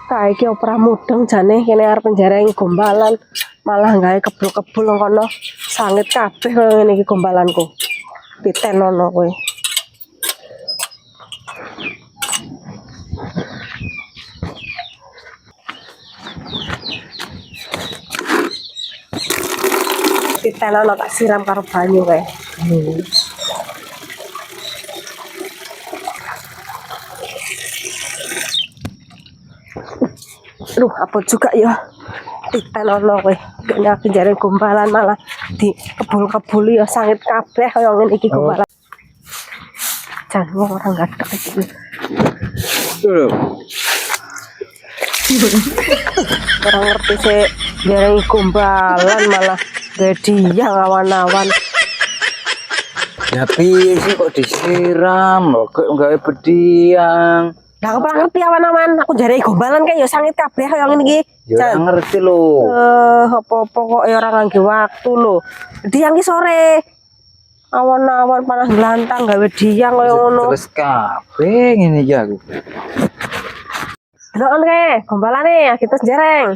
Kae iki opera mudeng jane kene arep penjareng gombalan malah gawe kebul-kebul nang kono sangit kabeh koyo ngene iki gombalanku. Ditenono kowe. Ditenono tak siram karo banyu kae. Aduh, apa juga ya ditenono kowe. Kene aku jare gombalan malah di kebul-kebuli ya sangit kabeh kaya ngene iki gombalan. Jan wong ora gadek iki. Orang ngerti sih jarang gombalan malah gediang awan-awan. Ya piye sih kok disiram kok gawe bediang. Lah aku ngerti awan-awan, aku jare gombalan kae ya sangit kabeh kaya ngene iki. Ya ngerti lho. Apa-apa kok ya ora ngangge waktu lho. Diang ki sore. Awan-awan panas glantang gawe diang kaya ngono. Terus kabeh ngene iki aku. Delok kae, gombalane kita jereng.